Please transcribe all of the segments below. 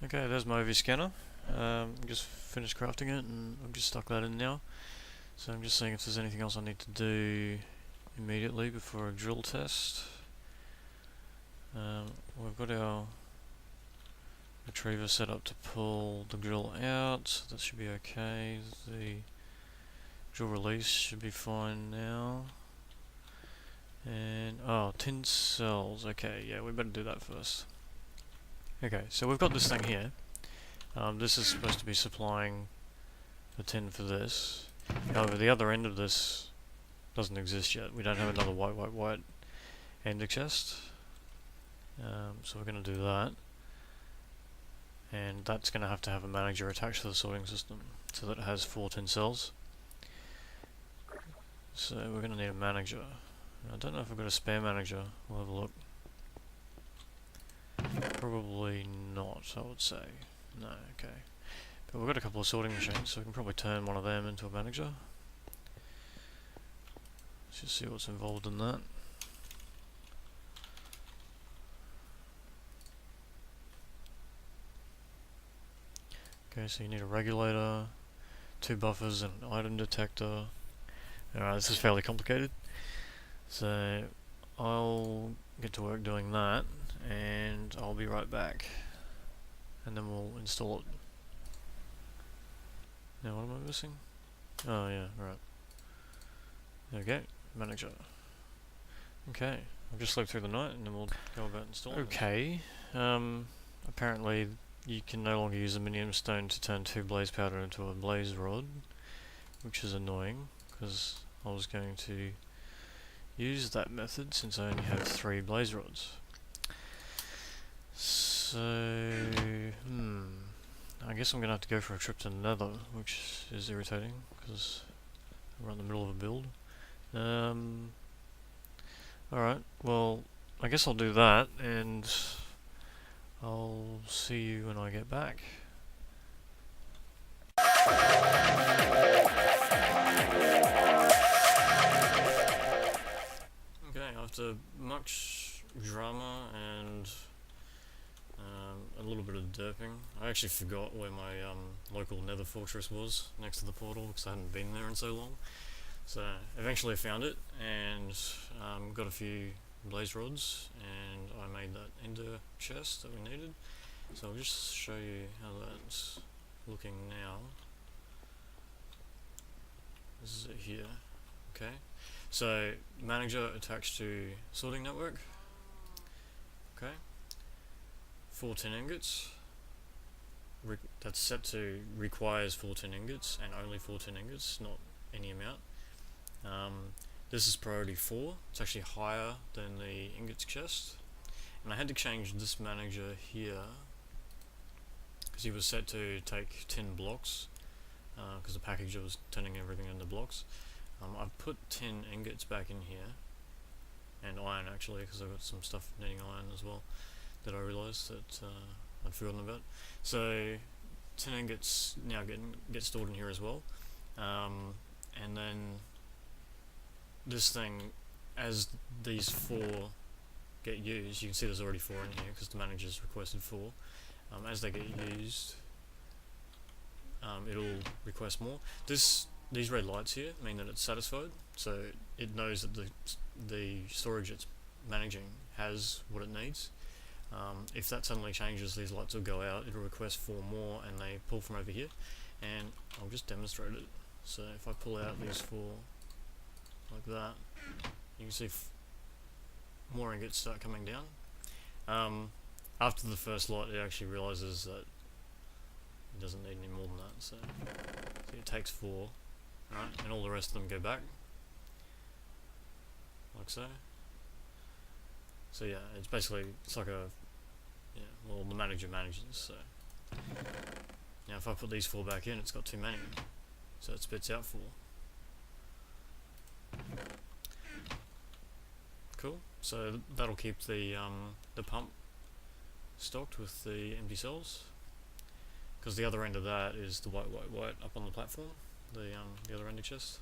Okay, there's my UV scanner. Just finished crafting it and I've just stuck that in now. So I'm just seeing if there's anything else I need to do immediately before a drill test. We've got our retriever set up to pull the drill out, so that should be okay. The drill release should be fine now. And, oh, tin cells. Okay, yeah, we better do that first. Okay, so we've got this thing here. This is supposed to be supplying the tin for this. However, the other end of this doesn't exist yet. We don't have another white ender chest. So we're going to do that. And that's going to have a manager attached to the sorting system so that it has 4 tin cells. So we're going to need a manager. I don't know if I've got a spare manager. We'll have a look. Probably not, I would say. No, okay. But we've got a couple of sorting machines, so we can probably turn one of them into a manager. Let's just see what's involved in that. Okay, so you need a regulator, 2 buffers, and an item detector. Alright, this is fairly complicated. So I'll get to work doing that, and I'll be right back. And then we'll install it. Now what am I missing? Oh yeah, right. There we go, manager. Okay, I'll just sleep through the night and then we'll go about installing it. Okay, apparently you can no longer use aluminium stone to turn 2 blaze powder into a blaze rod, which is annoying, because I was going to use that method since I only have 3 blaze rods. So, I guess I'm going to have to go for a trip to Nether, which is irritating, because we're in the middle of a build. Alright, well, I guess I'll do that, and I'll see you when I get back. Okay, after much drama and a little bit of derping, I actually forgot where my local nether fortress was next to the portal because I hadn't been there in so long. So eventually I found it and got a few blaze rods and I made that ender chest that we needed. So I'll just show you how that's looking now. This is it here. Okay, so manager attached to sorting network. Okay, 4 tin ingots. That's set to requires 4 tin ingots and only 4 tin ingots, not any amount. This is priority 4. It's actually higher than the ingots chest. And I had to change this manager here because he was set to take 10 blocks because the packager was turning everything into blocks. I've put 10 ingots back in here, and iron actually, because I've got some stuff needing iron as well that I realised that I'd forgotten about. So 10 ingots now get stored in here as well, and then this thing, as these 4 get used, you can see there's already 4 in here because the manager's requested 4. As they get used, it'll request more. These red lights here mean that it's satisfied, so it knows that the storage it's managing has what it needs. If that suddenly changes, these lights will go out, it'll request 4 more, and they pull from over here. And I'll just demonstrate it. So if I pull out these 4 like that, you can see more ingots start coming down. After the first lot, it actually realizes that it doesn't need any more than that, so it takes 4, right, and all the rest of them go back, like so. So yeah, it's basically, it's like well, the manager manages, so. Now if I put these 4 back in, it's got too many, so it spits out 4. Cool, so that'll keep the pump stocked with the empty cells, because the other end of that is the white up on the platform, the other end of chest.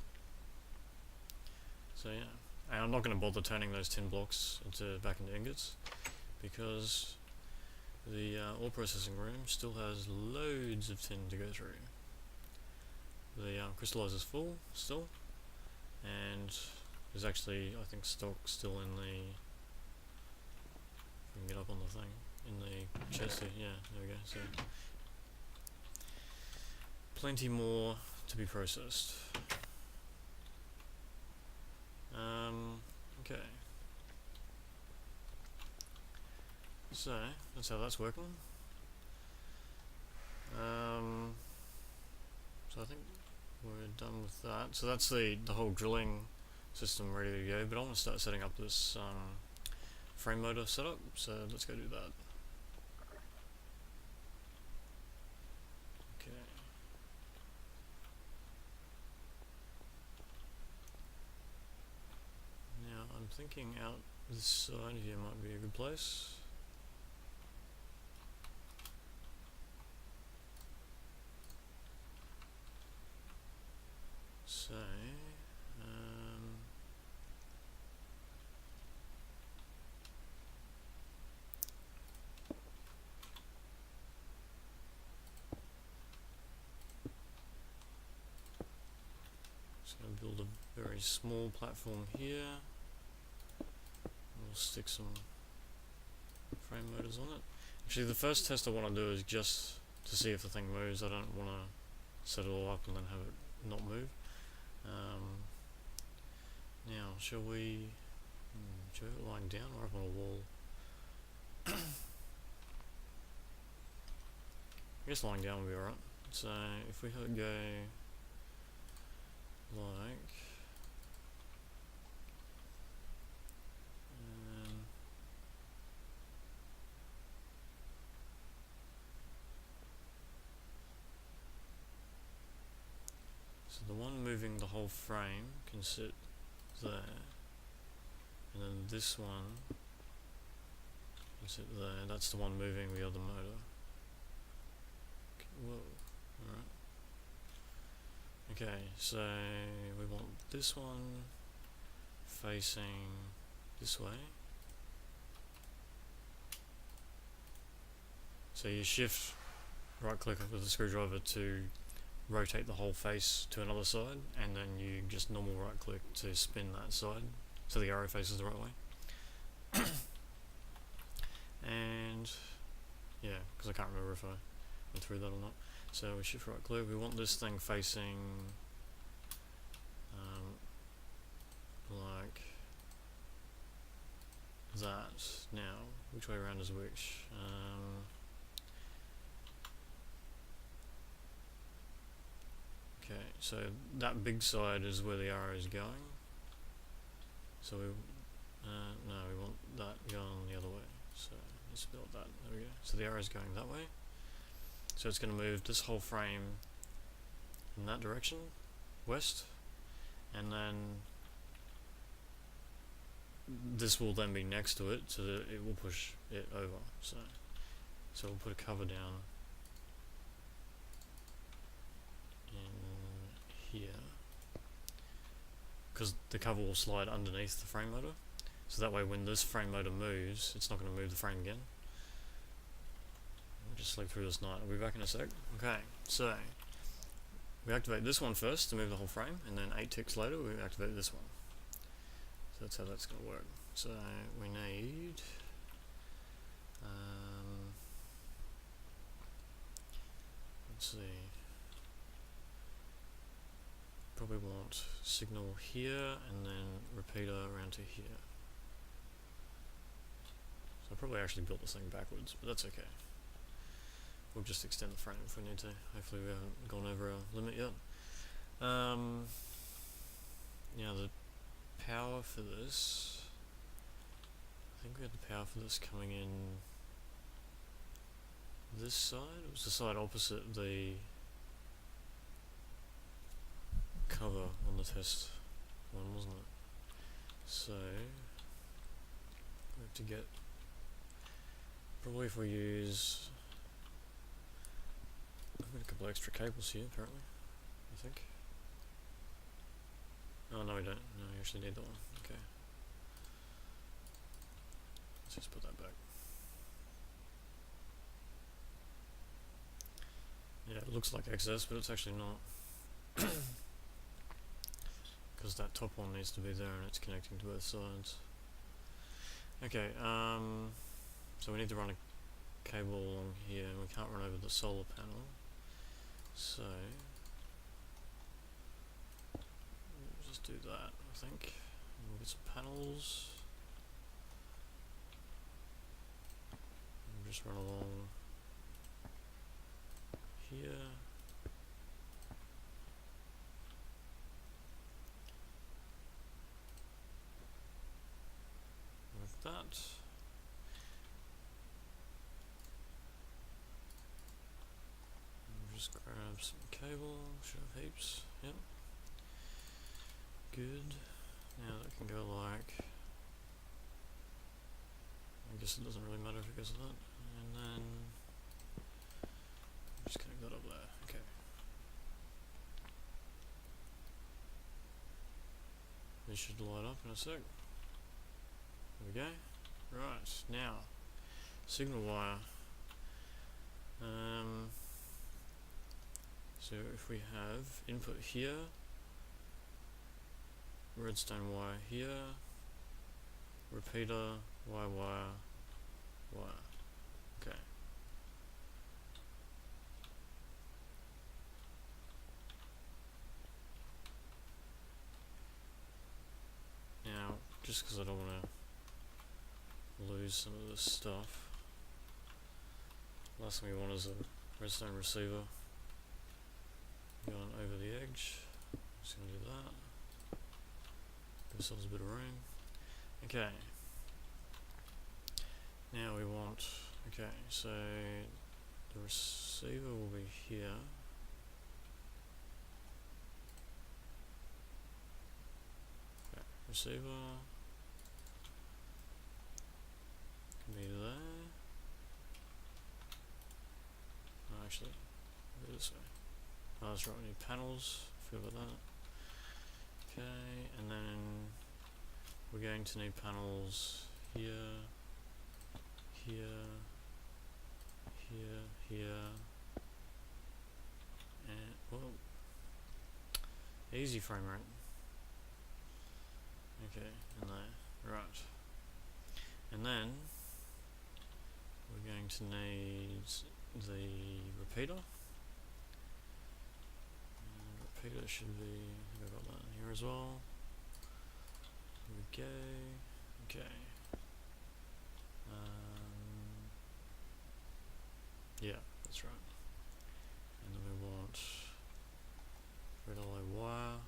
So yeah, and I'm not going to bother turning those tin blocks back into ingots, because the ore processing room still has loads of tin to go through. The crystallizer's full still, and there's actually, I think, stock still in the. If we can get up on the thing, in the chest here. Yeah, there we go. So plenty more to be processed. Okay. So that's how that's working. So I think we're done with that. So that's the whole drilling system ready to go. But I want to start setting up this frame motor setup. So let's go do that. Okay. Now I'm thinking out this side here might be a good place. So, just going to build a very small platform here. We'll stick some frame motors on it. Actually, the first test I want to do is just to see if the thing moves. I don't want to set it all up and then have it not move. Now, shall we have it lying down or up on a wall? I guess lying down will be alright. So if we go like so the one moving the whole frame can sit there, and then this one can sit there. That's the one moving the other motor. Whoa, alright. Okay, so we want this one facing this way. So you shift right click with the screwdriver to rotate the whole face to another side, and then you just normal right click to spin that side so the arrow faces the right way. And yeah, because I can't remember if I went through that or not. So we shift right click, we want this thing facing like that. Now, which way around is which? Okay, so that big side is where the arrow is going. So we, no, we want that going the other way. So let's build that. There we go. So the arrow is going that way. So it's going to move this whole frame in that direction, west, and then this will then be next to it, so that it will push it over. So we'll put a cover down in here, because the cover will slide underneath the frame motor, so that way when this frame motor moves, it's not going to move the frame again. I'll just sleep through this night. I'll be back in a sec. Okay, so we activate this one first to move the whole frame, and then 8 ticks later we activate this one. So that's how that's going to work. So we need let's see, probably want signal here and then repeater around to here. So I probably actually built this thing backwards, but that's okay. We'll just extend the frame if we need to. Hopefully we haven't gone over our limit yet. Yeah, the power for this, I think we had the power for this coming in this side. It was the side opposite the cover on the test one, wasn't it? So we have to get, probably if we use, I've got a couple of extra cables here apparently, I think. Oh no, we don't. No, we actually need that one. Okay. Let's just put that back. looks like excess, but it's actually not. Because that top one needs to be there and it's connecting to both sides. Okay, so we need to run a cable along here, and we can't run over the solar panel. So we'll just do that, I think. And we'll get some panels. And just run along here. Like that. Just grab some cable, should have heaps, yep. Good. Now that can go like, I guess it doesn't really matter if it goes like that. And then, just connect that up there, okay. This should light up in a sec. There we go. Right, now, signal wire. So if we have input here, redstone wire here, repeater, wire, wire. Okay. Now, just because I don't want to lose some of this stuff, last thing we want is a redstone receiver going over the edge. Just going to do that. Give ourselves a bit of room. Okay. Now we want, okay, so the receiver will be here. Okay, receiver can be there. No, actually, go this way. Oh, that's right, we need panels. Forgot about that. Okay, and then we're going to need panels here, here, and, well, easy frame rate. Okay, and there, right. And then we're going to need the repeater. Repeater should be, I think I got that in here as well. Here we go. Okay. Yeah, that's right. And then we want red alloy wire.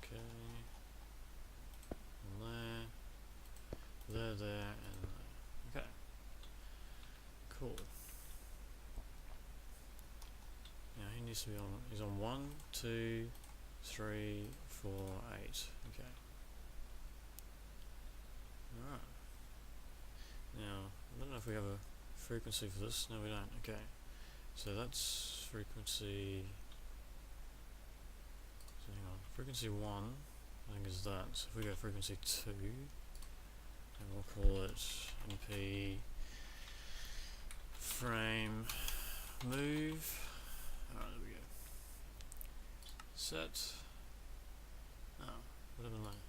Okay. And there, and there. Okay. Cool. Now he needs to be on, he's on 1, 2, 3, 4, 8. Okay. Alright. Now, I don't know if we have a frequency for this. No, we don't. Okay. So that's frequency. So hang on. Frequency 1, I think is that. So if we go frequency 2, and we'll call it MP frame move. Alright, there we go. Set. Oh, whatever name.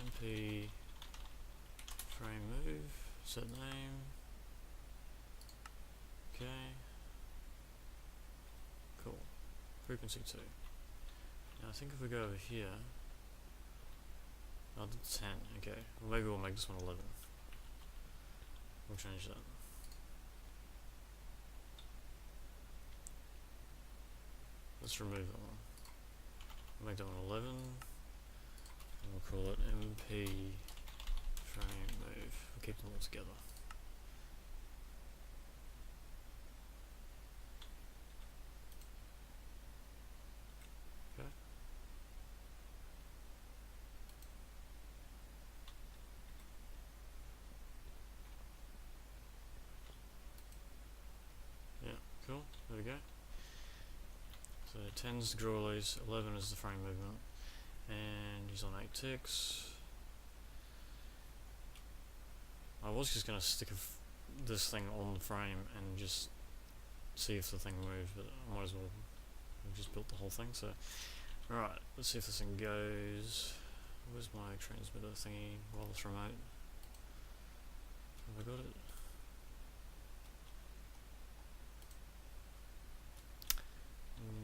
MP frame move. Set name. Okay. Cool. Frequency 2. Now I think if we go over here. Oh, that's 10. Okay. Well, maybe we'll make this one 11. We'll change that. Let's remove that one. We'll make that one 11. And we'll call it MP frame move. We'll keep them all together. Okay. Yeah, cool. There we go. So 10's the draw release, 11 is the frame movement, and he's on 8 ticks. I was just going to stick a this thing on the frame and just see if the thing moves, but I might as well have just built the whole thing. So, alright, let's see if this thing goes. Where's my transmitter thingy? Wireless remote. Have I got it?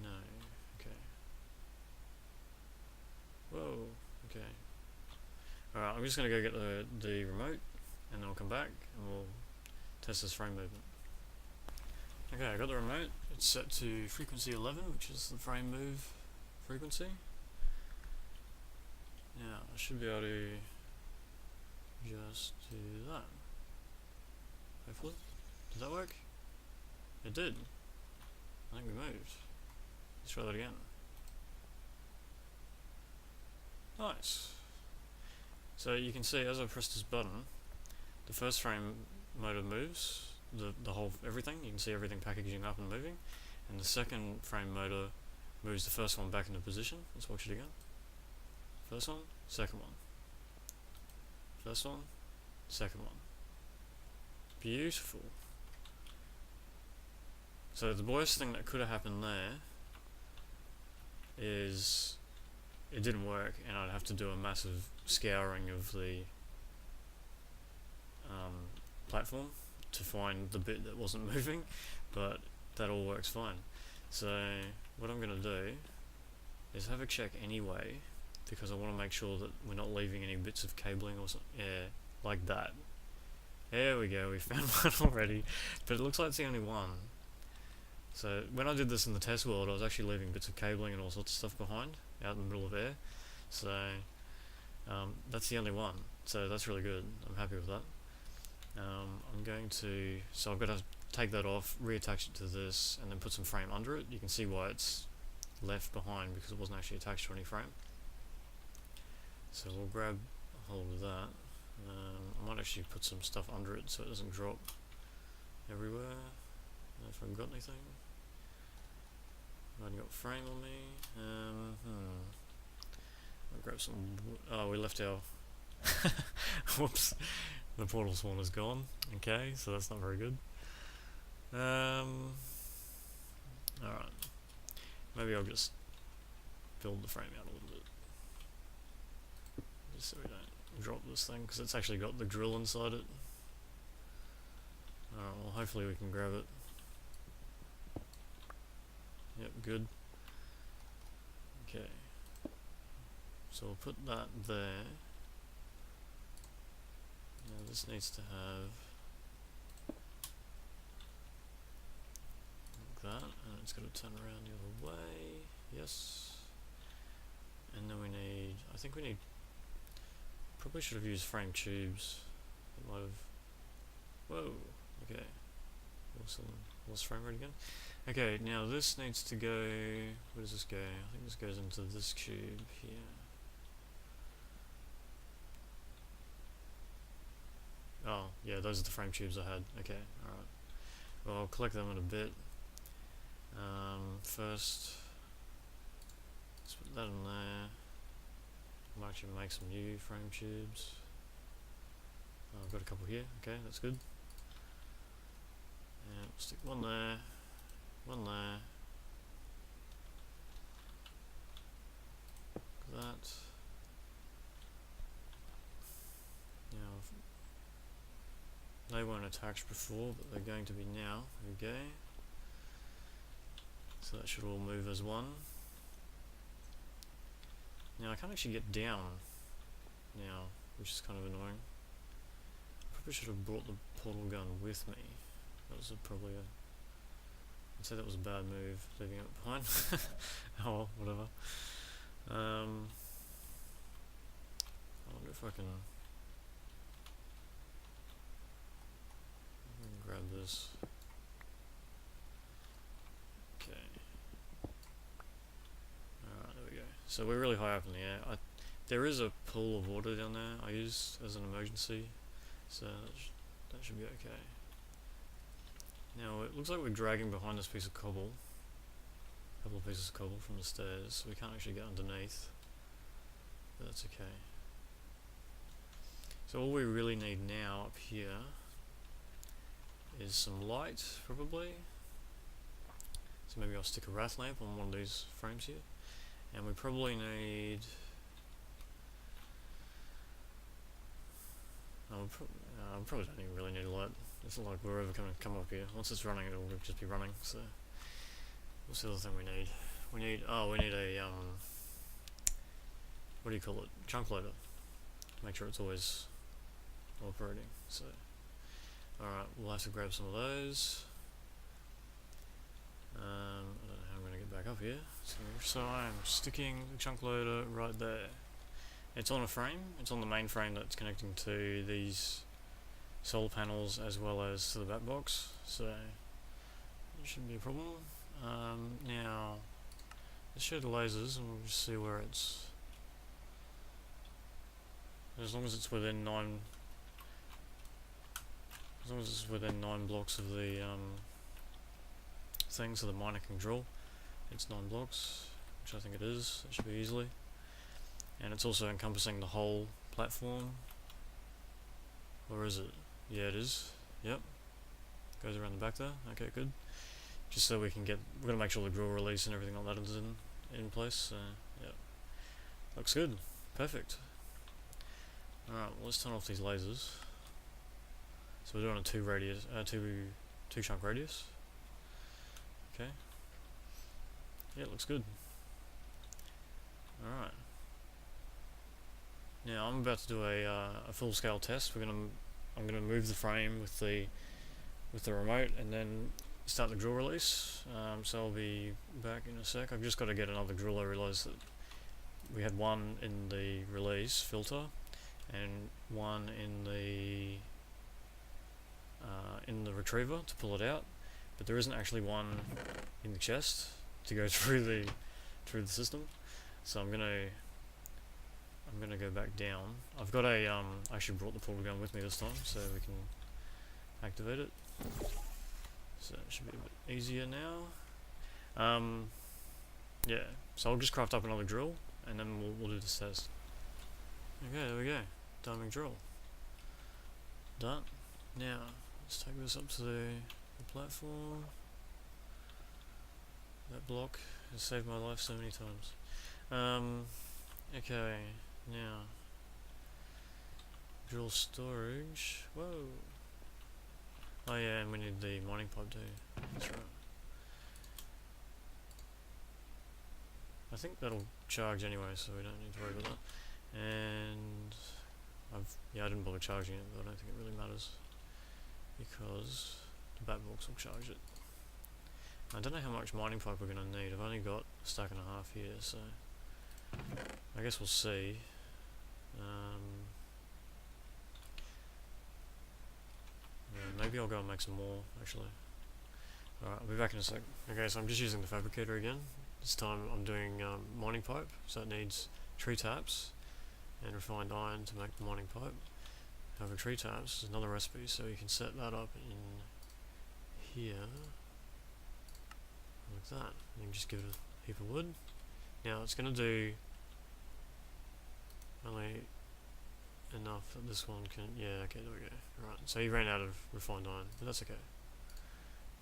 No. Okay. Whoa. Okay. Alright, I'm just gonna go get the remote, and then I'll come back and we'll test this frame movement. Okay, I got the remote. It's set to frequency 11, which is the frame move frequency. Now, I should be able to just do that. Hopefully. Did that work? It did. I think we moved. Let's try that again. Nice. So you can see as I press this button, the first frame motor moves, the whole everything. You can see everything packaging up and moving, and the second frame motor moves the first one back into position. Let's watch it again. First one, second one. First one, second one. Beautiful. So the worst thing that could have happened there is it didn't work, and I'd have to do a massive scouring of the platform to find the bit that wasn't moving, but that all works fine. So what I'm going to do is have a check anyway, because I want to make sure that we're not leaving any bits of cabling or something. Yeah, like that. There we go, we found one already, but it looks like it's the only one. So when I did this in the test world, I was actually leaving bits of cabling and all sorts of stuff behind, out in the middle of air. So that's the only one. So that's really good. I'm happy with that. I'm going to, so I've got to take that off, reattach it to this, and then put some frame under it. You can see why it's left behind, because it wasn't actually attached to any frame. So we'll grab a hold of that. I might actually put some stuff under it so it doesn't drop everywhere. I don't know if I've got anything. I've only got frame on me. I'll grab some. Oh, we left our. Whoops. The portal spawn is gone. Okay, so that's not very good. Alright. Maybe I'll just build the frame out a little bit. Just so we don't drop this thing, because it's actually got the drill inside it. Alright, well hopefully we can grab it. Yep, good. Okay. So we'll put that there. Now this needs to have like that, and it's got to turn around the other way. Yes. And then we need, I think we need, probably should have used frame tubes. It might have, whoa, okay. Awesome. Lost frame rate again. Okay, now this needs to go, where does this go? I think this goes into this tube here. Oh, yeah, those are the frame tubes I had. Okay, alright. Well, I'll collect them in a bit. First, let's put that in there. I might actually make some new frame tubes. Oh, I've got a couple here. Okay, that's good. And we'll stick one there, one there. Like that. Now, they weren't attached before, but they're going to be now. There we go. So that should all move as one. Now I can't actually get down now, which is kind of annoying. I probably should have brought the portal gun with me. That was probably a, I'd say that was a bad move, leaving it behind. Oh well, whatever. I wonder if I can grab this. Okay. Alright, there we go. So we're really high up in the air. There is a pool of water down there I use as an emergency, so that should be okay. Now it looks like we're dragging behind this piece of cobble, a couple of pieces of cobble from the stairs, so we can't actually get underneath, but that's okay. So all we really need now up here is some light, probably. So maybe I'll stick a wrath lamp on one of these frames here. And we probably need... we probably don't even really need a light. It's not like we're ever going to come up here. Once it's running, it'll just be running. So what's the other thing we need? We need a what do you call it? Chunk loader. Make sure it's always operating. So alright, we'll have to grab some of those. I don't know how I'm going to get back up here. So I'm sticking the chunk loader right there. It's on a frame. It's on the main frame that's connecting to these solar panels as well as to the back box. So it shouldn't be a problem. Now let's show the lasers and we'll just see where it's. As long as it's within 9 blocks of the thing, so the miner can drill. It's 9 blocks, which I think it is. It should be easily. And it's also encompassing the whole platform. Or is it? Yeah, it is. Yep. Goes around the back there. Okay, good. Just so we can get, we're gonna make sure the drill release and everything like that is in place. Yeah. Looks good. Perfect. Alright, well, let's turn off these lasers. So we're doing a two chunk radius. Okay. Yeah, it looks good. Alright. Now I'm about to do a full scale test. I'm gonna move the frame with the remote and then start the drill release. So I'll be back in a sec. I've just got to get another drill. I realised that we had one in the release filter and one in the retriever to pull it out, but there isn't actually one in the chest to go through the system. So I'm gonna go back down. I've got a I actually brought the portal gun with me this time so we can activate it. So it should be a bit easier now. Yeah, so I'll just craft up another drill and then we'll do this test. Okay, there we go. Timing drill. Done. Now, let's take this up to the platform. That block has saved my life so many times. Okay, now drill storage. Whoa. Oh yeah, and we need the mining pipe too. That's right. I think that'll charge anyway, so we don't need to worry about that. And I didn't bother charging it, but I don't think it really matters because the bat box will charge it. I don't know how much mining pipe we're gonna need. I've only got a stack and a half here, so I guess we'll see. Yeah, maybe I'll go and make some more, actually. Alright, I'll be back in a sec. Okay, so I'm just using the fabricator again. This time I'm doing mining pipe, so it needs tree taps and refined iron to make the mining pipe. However, tree taps is another recipe, so you can set that up in here, like that. And you can just give it a heap of wood. Now it's going to do only enough that this one can, yeah, okay, there we go. Right, so he ran out of refined iron, but that's okay.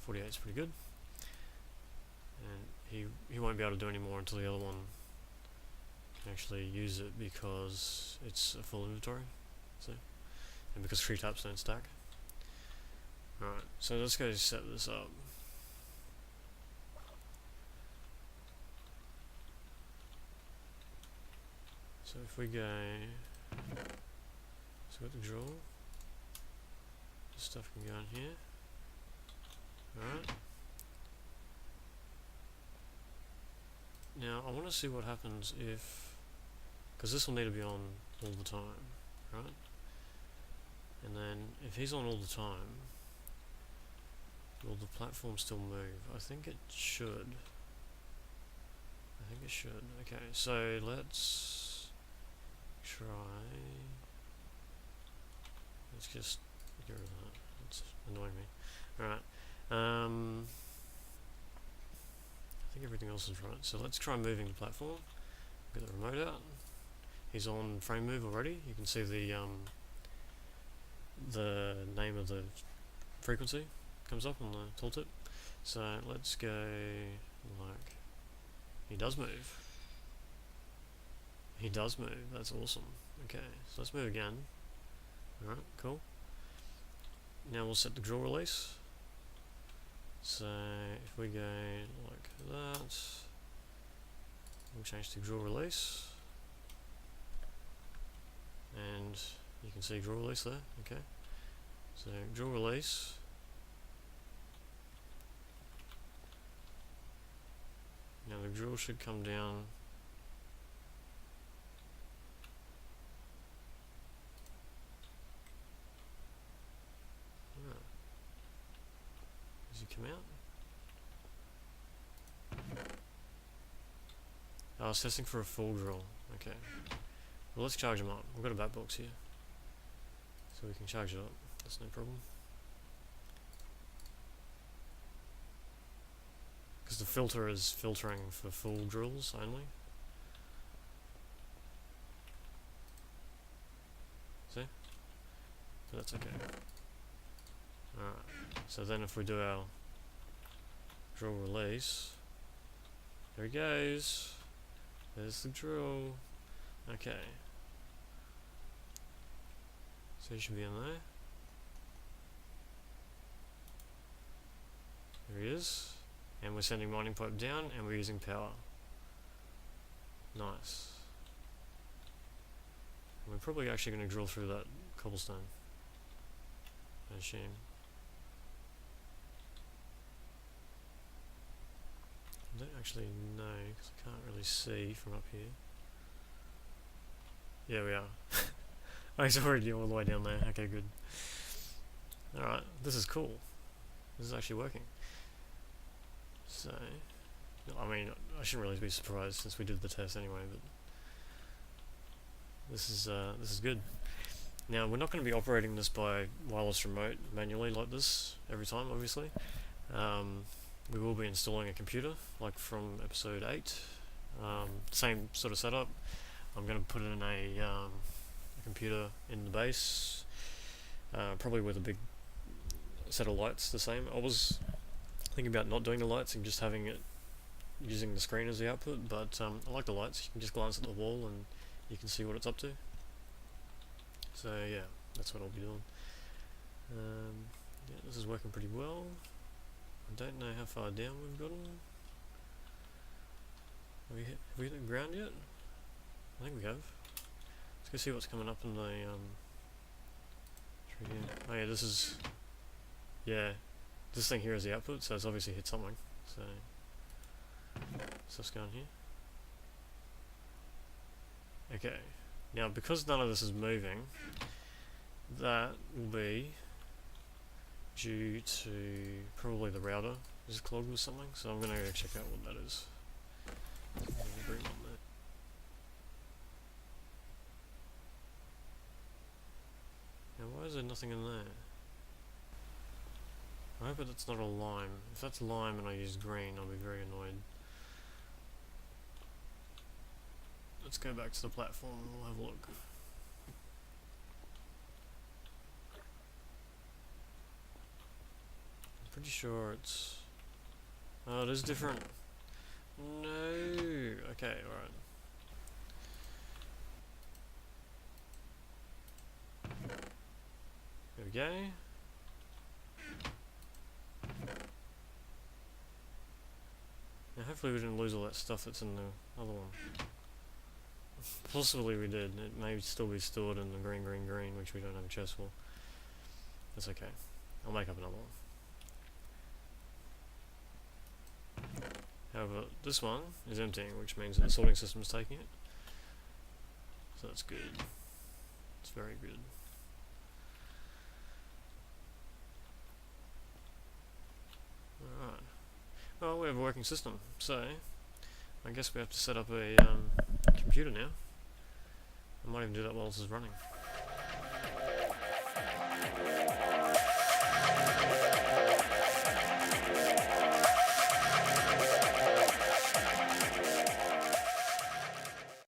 48 is pretty good. And he won't be able to do any more until the other one can actually use it because it's a full inventory, see? And because tree taps don't stack. Alright, so let's go set this up. So if we go, so we've got the drill, this stuff can go in here. Alright. Now I want to see what happens if, because this will need to be on all the time, right? And then if he's on all the time, will the platform still move? I think it should. Okay, so let's try. Let's just get rid of that. It's annoying me. Alright. I think everything else is right. So let's try moving the platform. Get the remote out. He's on frame move already. You can see the name of the frequency. comes up on the tooltip. So let's go like, he does move. He does move, that's awesome. Okay, so let's move again. Alright, cool. Now we'll set the drill release. So if we go like that, we'll change to drill release. And you can see drill release there, okay. So drill release. Now the drill should come down. Does he come out? I was testing for a full drill. Okay. Well, let's charge them up. We've got a bat box here, so we can charge it up. That's no problem. Because the filter is filtering for full drills only. See? But that's okay. Alright. So then if we do our drill release, there he goes. There's the drill. Okay. So he should be in there. There he is. And we're sending mining pipe down and we're using power. Nice. And we're probably actually going to drill through that cobblestone, I assume. I don't actually know because I can't really see from up here. Yeah, we are. Oh, he's already all the way down there. Okay, good. Alright, this is cool. This is actually working. So, I mean, I shouldn't really be surprised since we did the test anyway, but this is good. Now, we're not going to be operating this by wireless remote manually like this every time, obviously. We will be installing a computer, like from episode 8. Same sort of setup. I'm going to put in a computer in the base, probably with a big set of lights the same. I was thinking about not doing the lights and just having it using the screen as the output, but I like the lights. You can just glance at the wall and you can see what it's up to. So yeah, that's what I'll be doing. Yeah, this is working pretty well. I don't know how far down we've got them. Have we hit the ground yet? I think we have. Let's go see what's coming up in the through here. Oh yeah, this is, yeah, this thing here is the output, so it's obviously hit something. So stuff's going here. Okay, now because none of this is moving, that will be due to probably the router is clogged with something, so I'm going to go check out what that is. Green on there. Now why is there nothing in there? I hope that's not a lime. If that's lime and I use green, I'll be very annoyed. Let's go back to the platform and we'll have a look. I'm pretty sure it's... oh, it is different. No! Okay, alright. There we go. Now hopefully we didn't lose all that stuff that's in the other one. Possibly we did. It may still be stored in the green, which we don't have a chest for. That's okay. I'll make up another one. However, this one is emptying, which means that the sorting system is taking it. So that's good. It's very good. Alright. Well, we have a working system, so I guess we have to set up a computer now. I might even do that while this is running.